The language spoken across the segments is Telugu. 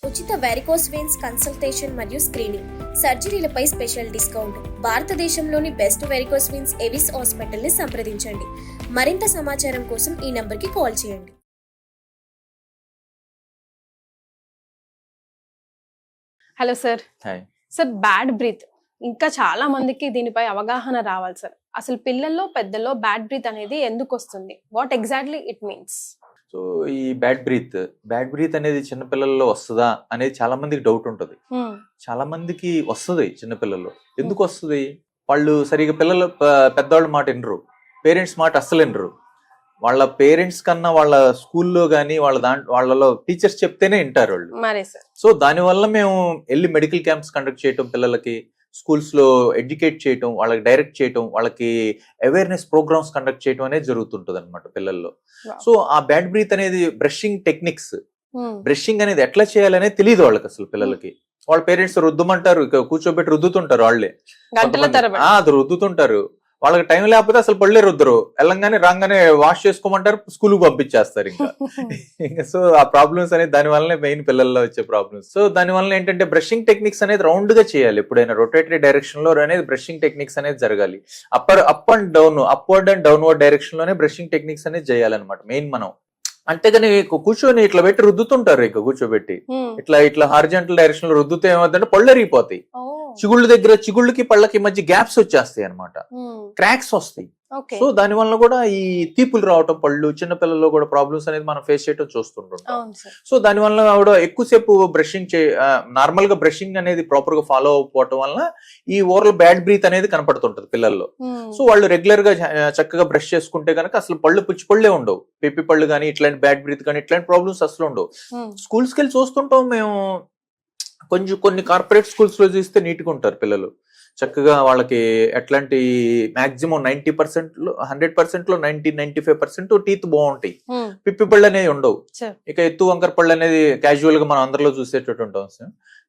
ఉచిత వెరికోస్ వెయిన్స్ కన్సల్టేషన్ మరియు స్క్రీనింగ్, సర్జరీలపై స్పెషల్ డిస్కౌంట్. భారతదేశంలోని best varicose veins Avis hospital ని సంప్రదించండి. మరింత సమాచారం కోసం ఈ నంబర్కి కాల్ చేయండి. Hello sir. Sir, bad breath ఇంకా చాలా మందికి దీనిపై అవగాహన రావాలి సార్. అసలు పిల్లల్లో పెద్దల్లో బ్యాడ్ బ్రీత్ అనేది ఎందుకు వస్తుంది? What exactly it means? So ఈ బ్యాడ్ బ్రీత్ అనేది చిన్నపిల్లల్లో వస్తుందా అనేది చాలా మందికి డౌట్ ఉంటుంది. చాలా మందికి వస్తుంది చిన్నపిల్లల్లో. ఎందుకు వస్తుంది? వాళ్ళు సరిగా పెద్దవాళ్ళ మాట వినరు, పేరెంట్స్ మాట అస్సలు వినరు. వాళ్ళ పేరెంట్స్ కన్నా వాళ్ళ స్కూల్లో కానీ వాళ్ళలో టీచర్స్ చెప్తేనే వింటారు వాళ్ళు. సో దానివల్ల మేము వెళ్ళి మెడికల్ క్యాంప్స్ కండక్ట్ చేయటం, పిల్లలకి స్కూల్స్ లో ఎడ్యుకేట్ చేయటం, వాళ్ళకి డైరెక్ట్ చేయటం, వాళ్ళకి అవేర్నెస్ ప్రోగ్రామ్స్ కండక్ట్ చేయటం అనేది జరుగుతుంటది అనమాట పిల్లల్లో. సో ఆ బ్యాడ్ బ్రీత్ అనేది బ్రషింగ్ అనేది ఎట్లా చేయాలనేది తెలియదు వాళ్ళకి అసలు పిల్లలకి. వాళ్ళ పేరెంట్స్ రుద్దమంటారు, కూర్చోబెట్టి రుద్దుతుంటారు, వాళ్ళే అది రుద్దుతుంటారు. వాళ్ళకి టైం లేకపోతే అసలు పళ్ళే రుద్దరు, వెళ్ళంగానే రాగానే వాష్ చేసుకోమంటారు, స్కూల్కి పంపించేస్తారు ఇంకా. సో ఆ ప్రాబ్లమ్స్ అనేది దాని వల్లనే మెయిన్ పిల్లల్లో వచ్చే ప్రాబ్లమ్స్. సో దాని వల్ల ఏంటంటే బ్రషింగ్ టెక్నిక్స్ అనేది రౌండ్ గా చేయాలి. ఎప్పుడైనా రొటేటరీ డైరెక్షన్ లో అనేది బ్రషింగ్ టెక్నిక్స్ అనేది జరగాలి. అప్వర్డ్ అండ్ డౌన్వర్డ్ డైరెక్షన్ లోనే బ్రషింగ్ టెక్నిక్స్ అనేది చేయాలన్నమాట మెయిన్ మనం. అంతేగాని కూర్చొని ఇట్లా పెట్టి రుద్దుతుంటారు, కూర్చోబెట్టి ఇట్లా హారిజాంటల్ డైరెక్షన్ లో రుద్దుతే ఏమవుతుందంటే పళ్ళు అరిగిపోతాయి. చిగుళ్ళకి పళ్ళకి మధ్య గ్యాప్స్ వచ్చేస్తాయి అనమాట, క్రాక్స్ వస్తాయి. సో దాని వల్ల కూడా ఈ తీపులు రావటం, పళ్ళు చిన్నపిల్లల్లో కూడా ప్రాబ్లమ్స్ అనేది మనం ఫేస్ చేయటం చూస్తుంటాం. సో దాని వల్ల కూడా ఎక్కువసేపు నార్మల్ గా బ్రషింగ్ అనేది ప్రాపర్ గా ఫాలో అవ్వకపోవటం వల్ల ఈ ఓరల్ బ్యాడ్ బ్రీత్ అనేది కనపడుతుంటది పిల్లల్లో. సో వాళ్ళు రెగ్యులర్ గా చక్కగా బ్రష్ చేసుకుంటే కనుక అసలు పుచ్చి పళ్ళే ఉండవు, పెప్పి పళ్ళు కానీ ఇట్లాంటి బ్యాడ్ బ్రీత్ కానీ ఇట్లాంటి ప్రాబ్లమ్స్ అసలు ఉండవు. స్కూల్స్కి వెళ్ళి చూస్తుంటాం మేము, కొన్ని కార్పొరేట్ స్కూల్స్ లో చూస్తే నీట్ గా ఉంటారు పిల్లలు. చక్కగా వాళ్ళకి ఎట్లాంటి మాక్సిమం 100% లో 95% టీత్ బాగుంటాయి, పిప్పి పళ్ళు అనేవి ఉండవు. ఇక ఎత్తు వంకర పళ్ళు అనేది క్యాజువల్ గా మనం అందరిలో చూసేటట్టు ఉంటాం.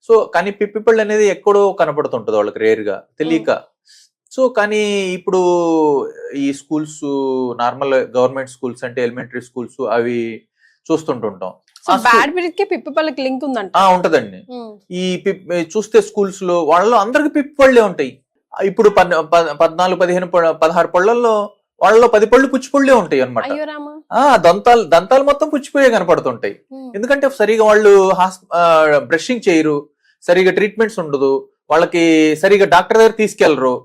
సో కానీ పిప్పి పళ్ళు అనేది ఎక్కడో కనపడుతుంటది వాళ్ళకి రేర్ గా, తెలియక. సో కానీ ఇప్పుడు ఈ స్కూల్స్ నార్మల్ గవర్నమెంట్ స్కూల్స్ అంటే ఎలిమెంటరీ స్కూల్స్ అవి చూస్తుంటుంటాం. బ్యాడ్ బ్రీత్ కి పిప్పి పళ్ళకి లింక్ ఉందంట. ఉంటదండి. ఈ చూస్తే స్కూల్స్ లో వాళ్ళలో అందరికి పిప్పి పళ్ళే ఉంటాయి. ఇప్పుడు 14, 15, 16 పళ్ళల్లో వాళ్ళలో 10 పళ్ళు పుచ్చిపళ్ళే ఉంటాయి అనమాట. దంతాలు మొత్తం పుచ్చిపోయే కనపడుతుంటాయి. ఎందుకంటే సరిగా వాళ్ళు బ్రషింగ్ చేయరు, సరిగా ట్రీట్మెంట్స్ ఉండదు, వాళ్ళకి సరిగా డాక్టర్ దగ్గర తీసుకెళ్లరు,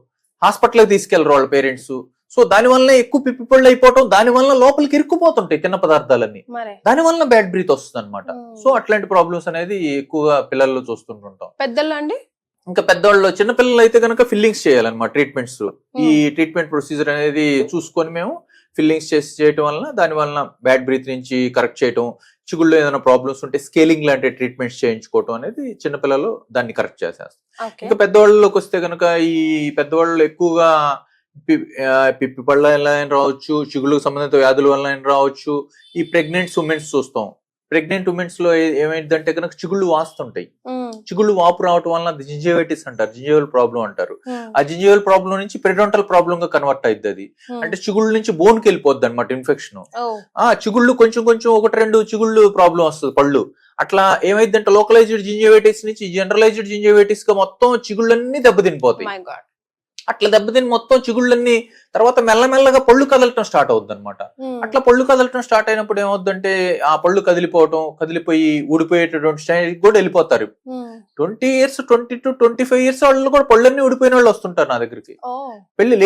హాస్పిటల్కి తీసుకెళ్లరు వాళ్ళ పేరెంట్స్. సో దాని వల్ల ఎక్కువ పిప్పి పళ్ళు అయిపోవటం, దాని వల్ల లోపలికి ఇరుక్కుపోతుంటాయి తిన్న పదార్థాలన్నీ, దాని వల్ల బ్యాడ్ బ్రీత్ వస్తుంది అనమాట. సో అట్లాంటి ప్రాబ్లమ్స్ అనేది ఎక్కువగా పిల్లల్లో చూస్తుంటుంటాం. పెద్దల్లో అండి, ఇంకా పెద్దవాళ్ళు చిన్న పిల్లలు అయితే కనుక ఫిల్లింగ్స్ చేయాలన్నమాట ట్రీట్మెంట్స్. ఈ ట్రీట్మెంట్ ప్రొసీజర్ అనేది చూసుకొని మేము ఫిల్లింగ్స్ చేయటం వల్ల దాని వలన బ్యాడ్ బ్రీత్ నుంచి కరెక్ట్ చేయటం, చిగుళ్ళు ఏదైనా ప్రాబ్లమ్స్ ఉంటే స్కేలింగ్ లాంటి ట్రీట్మెంట్స్ చేయించుకోవటం అనేది చిన్నపిల్లలు దాన్ని కరెక్ట్ చేసేస్తారు. ఇంకా పెద్దవాళ్ళలోకి వస్తే కనుక ఈ పెద్దవాళ్ళు ఎక్కువగా పిప్పి పళ్ళ వల్ల రావచ్చు, చిగుళ్ళకు సంబంధిత వ్యాధుల వల్ల రావచ్చు. ఈ ప్రెగ్నెంట్ ఉమెన్స్ చూస్తాం. ప్రెగ్నెంట్ ఉమెన్స్ లో ఏమైందంటే కనుక చిగుళ్ళు వాస్తుంటాయి. చిగుళ్ళు వాపు రావటం వల్ల జింజివైటిస్ అంటారు, జింజివల్ ప్రాబ్లం అంటారు. ఆ జింజివల్ ప్రాబ్లం నుంచి పెరిడోంటల్ ప్రాబ్లం గా కన్వర్ట్ అయింది. అది అంటే చిగుళ్ళు నుంచి బోన్ కి వెళ్ళిపోద్ది అనమాట ఇన్ఫెక్షన్. చిగుళ్ళు కొంచెం 1-2 చిగుళ్ళు ప్రాబ్లం వస్తుంది పళ్ళు. అట్లా ఏమైందంటే లోకలైజ్డ్ జింజివైటిస్ నుంచి జనరలైజ్డ్ జింజివైటిస్ గా మొత్తం చిగుళ్ళన్నీ దెబ్బతినిపోతాయి. అట్లా దెబ్బతిని మొత్తం చిగుళ్ళన్నీ తర్వాత మెల్లమెల్లగా పళ్ళు కదలటం స్టార్ట్ అవుద్ది అనమాట. అట్లా పళ్ళు కదలటం స్టార్ట్ అయినప్పుడు ఏమవుద్దంటే ఆ పళ్ళు కదిలిపోయి ఊడిపోయేటటువంటి స్టేజ్ కూడా వెళ్ళిపోతారు. 20 years 20 to 25 years వాళ్ళు కూడా పళ్ళన్నీ ఊడిపోయిన వాళ్ళు వస్తుంటారు నా దగ్గరికి. పెళ్లి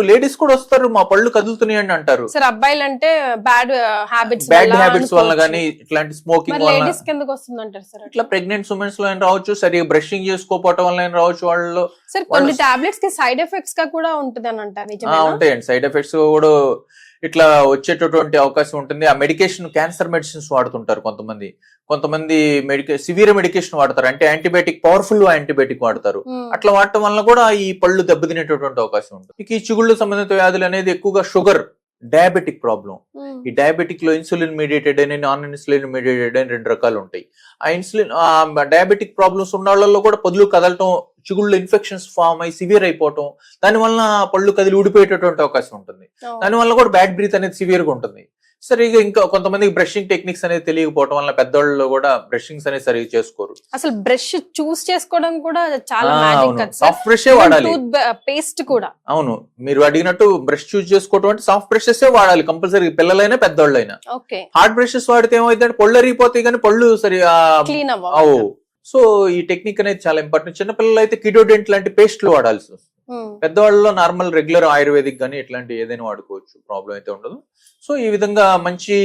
లేడీస్ కూడా వస్తారు, మా పళ్ళు కదులుతున్నాయి అని అంటారు. అబ్బాయిలు అంటే బ్యాడ్ హ్యాబిట్స్ వల్ల కానీ ఇట్లాంటి స్మోకింగ్ వల్ల ఇట్లా ప్రెగ్నెంట్ ఉమెన్స్ లో రావచ్చు, సరిగా బ్రషింగ్ చేసుకోపోవటం వల్ల రావచ్చు. వాళ్ళు కొన్ని టాబ్లెట్స్ కి సైడ్ ఎఫెక్ట్స్ గా కూడా ఉంటుంది అని అంటారు. ఉంటాయండి, సైడ్ ఎఫెక్ట్స్ కూడా ఇట్లా వచ్చేటటువంటి అవకాశం ఉంటుంది. ఆ మెడికేషన్ క్యాన్సర్ మెడిసిన్స్ వాడుతుంటారు కొంతమంది సివియర్ మెడికేషన్ వాడతారు, అంటే పవర్ఫుల్ యాంటీబయాటిక్ వాడతారు. అట్లా వాడటం వల్ల కూడా ఈ పళ్ళు దెబ్బతినేటటువంటి అవకాశం ఉంటుంది. ఇక ఈ చిగుళ్ళు సంబంధిత వ్యాధులు అనేది ఎక్కువగా షుగర్, డయాబెటిక్ ప్రాబ్లం. ఈ డయాబెటిక్ లో ఇన్సులిన్ మీడియేటెడ్ అని, నాన్ ఇన్సులిన్ మీడియేటెడ్ అని 2 రకాలు ఉంటాయి. ఆ డయాబెటిక్ ప్రాబ్లమ్స్ ఉన్న వాళ్ళలో కూడా పదులు కదలటం, చిగుళ్ళు ఇన్ఫెక్షన్స్ ఫామ్ అయ్యి సివియర్ అయిపోవటం, దాని వల్ల పళ్ళు కదిలి ఊడిపోయేటటువంటి అవకాశం ఉంటుంది. దాని వల్ల కూడా బ్యాడ్ బ్రీత్ అనేది సివియర్ గా ఉంటుంది. సరిగా ఇంకా కొంతమందికి బ్రషింగ్ టెక్నిక్స్ అనేది తెలియకపోవడం వల్ల పెద్దవాళ్ళు కూడా బ్రషింగ్స్ అనేది సరిగా చేసుకోరు. అసలు బ్రష్ చూస్ చేసుకోవడం కూడా చాలా మ్యాజిక్ కదా సార్. సాఫ్ట్ బ్రష్ వాడాలి. పేస్ట్ కూడా అవును, మీరు అడిగినట్టు బ్రష్ చూస్ చేసుకోవడం అంటే సాఫ్ట్ బ్రషెస్ వాడాలి కంపల్సరీ, పిల్లలైనా పెద్దవాళ్ళైనా. ఓకే. హార్డ్ బ్రషెస్ వాడితే ఏమైందంటే పళ్ళు అరిగిపోతాయి కానీ పళ్ళు సరిగా క్లీన్ అవు. సో ఈ టెక్నిక్ అనేది చాలా ఇంపార్టెంట్. చిన్నపిల్లలు అయితే కిడోడెంట్ లాంటి పేస్ట్లు వాడాల్సి వస్తుంది. పెద్దవాళ్ళలో నార్మల్ రెగ్యులర్ ఆయుర్వేదిక్ కానీ ఇట్లాంటి ఏదైనా వాడుకోవచ్చు, ప్రాబ్లం అయితే ఉండదు. సో ఈ విధంగా మంచి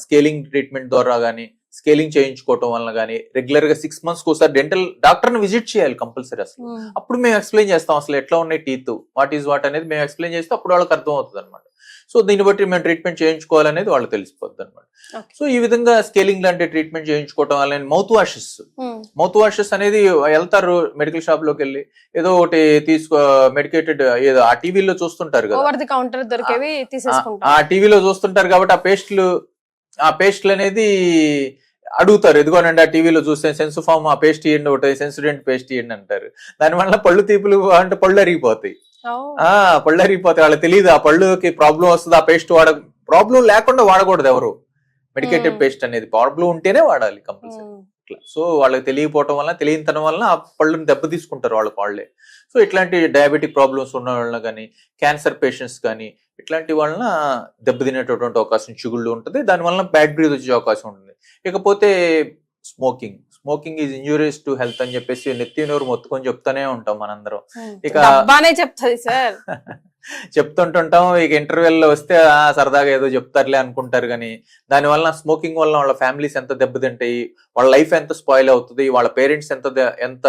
స్కేలింగ్ ట్రీట్మెంట్ ద్వారా కానీ, స్కేలింగ్ చేయించుకోవటం వల్ల కానీ, రెగ్యులర్ గా 6 months ఒకసారి డెంటల్ డాక్టర్ ని విజిట్ చేయాలి కంపల్సరీ. అసలు అప్పుడు మేము ఎక్స్ప్లెయిన్ చేస్తాం అసలు ఎట్లా ఉన్నాయి టీత్, వాట్ ఈస్ వాట్ అనేది మేము ఎక్స్ప్లెయిన్ చేస్తే అప్పుడు వాళ్ళకి అర్థం అవుతుంది అనమాట. సో దీన్ని బట్టి మేము ట్రీట్మెంట్ చేయించుకోవాలనేది వాళ్ళకి తెలిసిపోద్ది అనమాట. సో ఈ విధంగా స్కేలింగ్ లాంటి ట్రీట్మెంట్ చేయించుకోవటం వల్ల మౌత్ వాషెస్ అనేది వెళ్తారు మెడికల్ షాప్ లోకి వెళ్ళి ఏదో ఒకటి తీసుకో మెడికేటెడ్ ఏదో ఆ టీవీలో చూస్తుంటారు కదా, ఓవర్ ది కౌంటర్ దొరికేవి తీసేసుకుంటారు. ఆ టీవీలో చూస్తుంటారు కాబట్టి ఆ పేస్ట్లు అనేది అడుగుతారు, ఎదుగోనండి ఆ టీవీలో చూస్తే సెన్సుఫామ్ ఆ పేస్ట్ ఇవ్వండి, ఒకటి సెన్సుడెంట్ పేస్ట్ ఇవ్వండి అంటారు. దానివల్ల పళ్ళు తీపులు అంటే పళ్ళు అరిగిపోతాయి. పళ్ళు అరిగిపోతాయి, వాళ్ళకి తెలియదు ఆ పళ్ళుకి ప్రాబ్లం వస్తుంది. ఆ పేస్ట్ ప్రాబ్లం లేకుండా వాడకూడదు ఎవరు, మెడికేటెడ్ పేస్ట్ అనేది ప్రాబ్లం ఉంటేనే వాడాలి కంపల్సరీ. సో వాళ్ళకి తెలియకపోవటం వల్ల, తెలియనితనం వల్ల ఆ పళ్ళుని దెబ్బ తీసుకుంటారు వాళ్ళే. సో ఇట్లాంటి డయాబెటిక్ ప్రాబ్లమ్స్ ఉన్న వాళ్ళని కానీ, క్యాన్సర్ పేషెంట్స్ కానీ ఇట్లాంటి వాళ్ళన దెబ్బతినేటటువంటి అవకాశం చిగుళ్ళు ఉంటుంది. దానివల్ల బ్యాడ్ బ్రీత్ వచ్చే అవకాశం ఉంటుంది. ఇకపోతే smoking is injurious to health అని చెప్పేసి నెత్తి నోరు మొత్తుకొని చెప్తానే ఉంటాం మనందరం. ఇక చెప్తుంది సార్ చెప్తుంటుంటాం. ఇక ఇంటర్వెల్ లో వస్తే సరదాగా ఏదో చెప్తారులే అనుకుంటారు కానీ దానివల్ల స్మోకింగ్ వల్ల వాళ్ళ ఫ్యామిలీస్ ఎంత దెబ్బతింటాయి, వాళ్ళ లైఫ్ ఎంత స్పాయిల్ అవుతుంది, వాళ్ళ పేరెంట్స్ ఎంత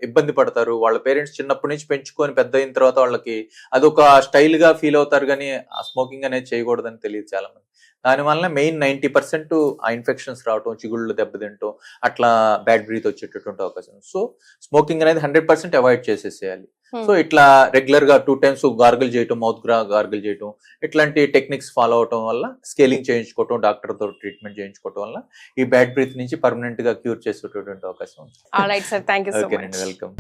ఇబ్బంది పడతారు. వాళ్ళ పేరెంట్స్ చిన్నప్పటి నుంచి పెంచుకొని పెద్ద అయిన తర్వాత వాళ్ళకి అదొక స్టైల్ గా ఫీల్ అవుతారు కానీ ఆ స్మోకింగ్ అనేది చేయకూడదని తెలియదు చాలా మంది. దానివల్ల మెయిన్ 90% ఆ ఇన్ఫెక్షన్స్ రావటం, చిగుళ్ళు దెబ్బతింటం, అట్లా బ్యాడ్ బ్రీత్ వచ్చేటటువంటి అవకాశం. సో స్మోకింగ్ అనేది 100% అవాయిడ్ చేసేసేయాలి. సో ఇట్లా రెగ్యులర్ గా 2 times గార్గిల్ చేయటం, మౌత్ గార్గిల్ చేయటం, ఇట్లాంటి టెక్నిక్స్ ఫాలో అవటం వల్ల, స్కేలింగ్ చేయించుకోవటం, డాక్టర్ తో ట్రీట్మెంట్ చేయించుకోవటం వల్ల ఈ బ్యాడ్ బ్రీత్ నుంచి పర్మనెంట్ గా క్యూర్ చేసేటటువంటి అవకాశం ఉంది. Alright sir, thank you so much. Welcome.